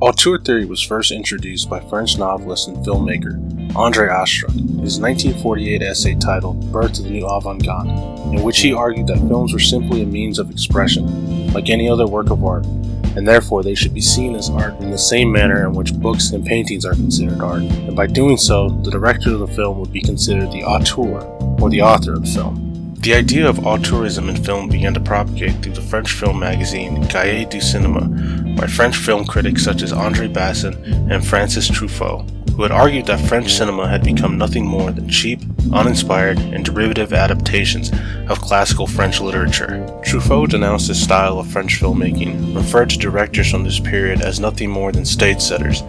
Auteur theory was first introduced by French novelist and filmmaker André Astrud in his 1948 essay titled Birth of the New Avant-Garde, in which he argued that films were simply a means of expression, like any other work of art, and therefore they should be seen as art in the same manner in which books and paintings are considered art, and by doing so, the director of the film would be considered the auteur, or the author of the film. The idea of auteurism in film began to propagate through the French film magazine Cahiers du Cinéma by French film critics such as André Bazin and Francis Truffaut, who had argued that French cinema had become nothing more than cheap, uninspired, and derivative adaptations of classical French literature. Truffaut denounced this style of French filmmaking, referred to directors from this period as nothing more than stage setters,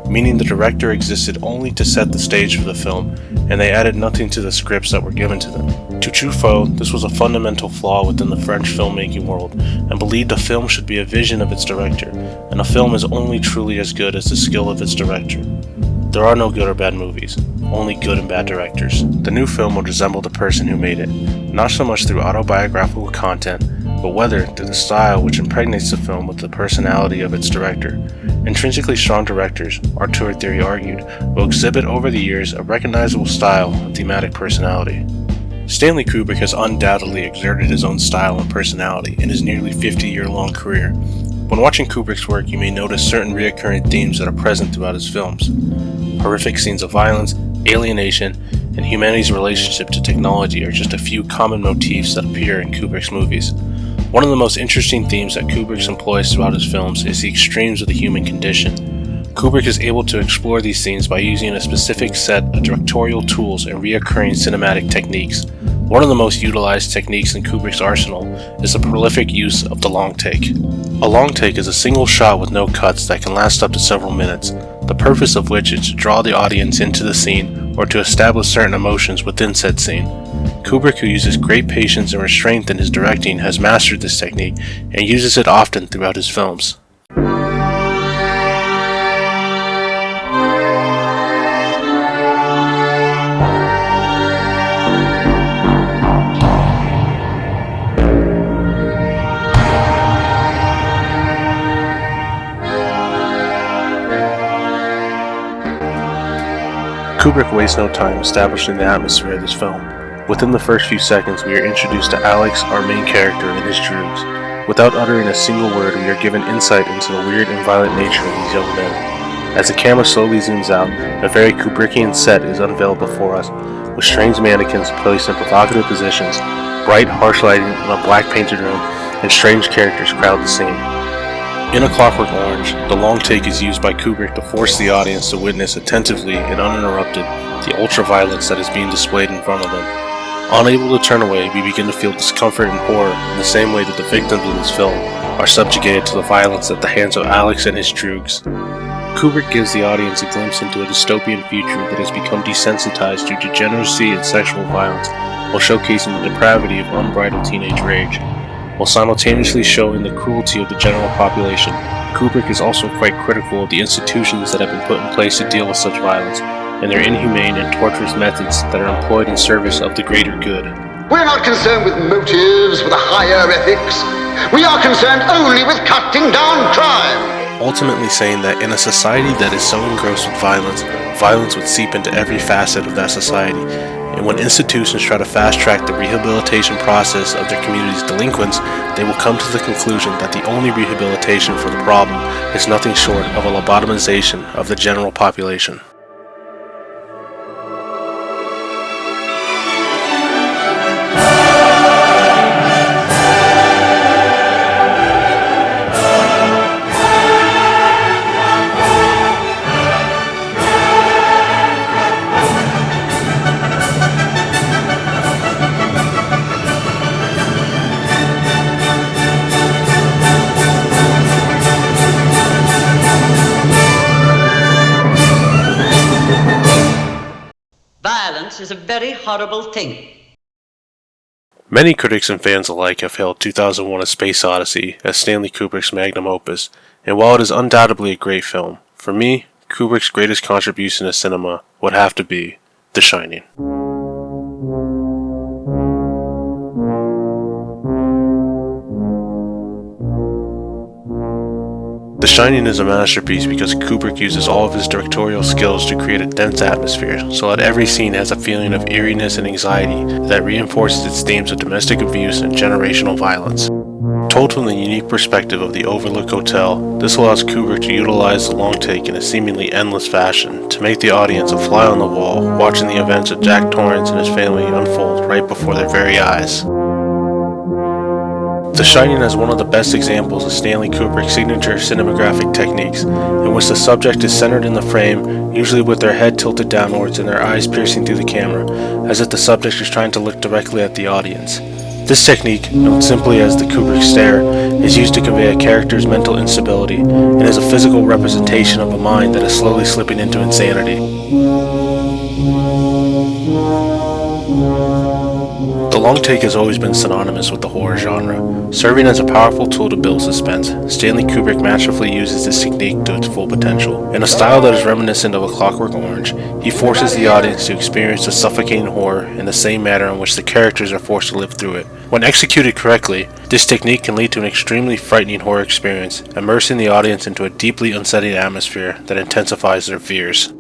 meaning the director existed only to set the stage for the film, and they added nothing to the scripts that were given to them. To Truffaut, this was a fundamental flaw within the French filmmaking world, and believed a film should be a vision of its director, and a film is only truly as good as the skill of its director. There are no good or bad movies, only good and bad directors. The new film would resemble the person who made it, not so much through autobiographical content, but whether through the style which impregnates the film with the personality of its director. Intrinsically strong directors, auteur theory argued, will exhibit over the years a recognizable style and thematic personality. Stanley Kubrick has undoubtedly exerted his own style and personality in his nearly 50-year-long career. When watching Kubrick's work, you may notice certain recurring themes that are present throughout his films. Horrific scenes of violence, alienation, and humanity's relationship to technology are just a few common motifs that appear in Kubrick's movies. One of the most interesting themes that Kubrick employs throughout his films is the extremes of the human condition. Kubrick is able to explore these themes by using a specific set of directorial tools and reoccurring cinematic techniques. One of the most utilized techniques in Kubrick's arsenal is the prolific use of the long take. A long take is a single shot with no cuts that can last up to several minutes, the purpose of which is to draw the audience into the scene or to establish certain emotions within said scene. Kubrick, who uses great patience and restraint in his directing, has mastered this technique and uses it often throughout his films. Kubrick wastes no time establishing the atmosphere of this film. Within the first few seconds, we are introduced to Alex, our main character, and his droogs. Without uttering a single word, we are given insight into the weird and violent nature of these young men. As the camera slowly zooms out, a very Kubrickian set is unveiled before us, with strange mannequins placed in provocative positions, bright, harsh lighting in a black painted room, and strange characters crowd the scene. In A Clockwork Orange, the long take is used by Kubrick to force the audience to witness attentively and uninterrupted the ultra-violence that is being displayed in front of them. Unable to turn away, we begin to feel discomfort and horror in the same way that the victims in this film are subjugated to the violence at the hands of Alex and his droogs. Kubrick gives the audience a glimpse into a dystopian future that has become desensitized to degeneracy and sexual violence, while showcasing the depravity of unbridled teenage rage. While simultaneously showing the cruelty of the general population, Kubrick is also quite critical of the institutions that have been put in place to deal with such violence, and their inhumane and torturous methods that are employed in service of the greater good. We're not concerned with motives, with a higher ethics. We are concerned only with cutting down crime. Ultimately saying that in a society that is so engrossed with violence, violence would seep into every facet of that society. And when institutions try to fast-track the rehabilitation process of their community's delinquents, they will come to the conclusion that the only rehabilitation for the problem is nothing short of a lobotomization of the general population. Violence is a very horrible thing. Many critics and fans alike have hailed 2001: A Space Odyssey as Stanley Kubrick's magnum opus, and while it is undoubtedly a great film, for me, Kubrick's greatest contribution to cinema would have to be The Shining. The Shining is a masterpiece because Kubrick uses all of his directorial skills to create a dense atmosphere, so that every scene has a feeling of eeriness and anxiety that reinforces its themes of domestic abuse and generational violence. Told from the unique perspective of the Overlook Hotel, this allows Kubrick to utilize the long take in a seemingly endless fashion to make the audience a fly on the wall, watching the events of Jack Torrance and his family unfold right before their very eyes. The Shining is one of the best examples of Stanley Kubrick's signature cinematographic techniques, in which the subject is centered in the frame, usually with their head tilted downwards and their eyes piercing through the camera, as if the subject is trying to look directly at the audience. This technique, known simply as the Kubrick stare, is used to convey a character's mental instability, and is a physical representation of a mind that is slowly slipping into insanity. The long take has always been synonymous with the horror genre, serving as a powerful tool to build suspense. Stanley Kubrick masterfully uses this technique to its full potential. In a style that is reminiscent of A Clockwork Orange, he forces the audience to experience the suffocating horror in the same manner in which the characters are forced to live through it. When executed correctly, this technique can lead to an extremely frightening horror experience, immersing the audience into a deeply unsettling atmosphere that intensifies their fears.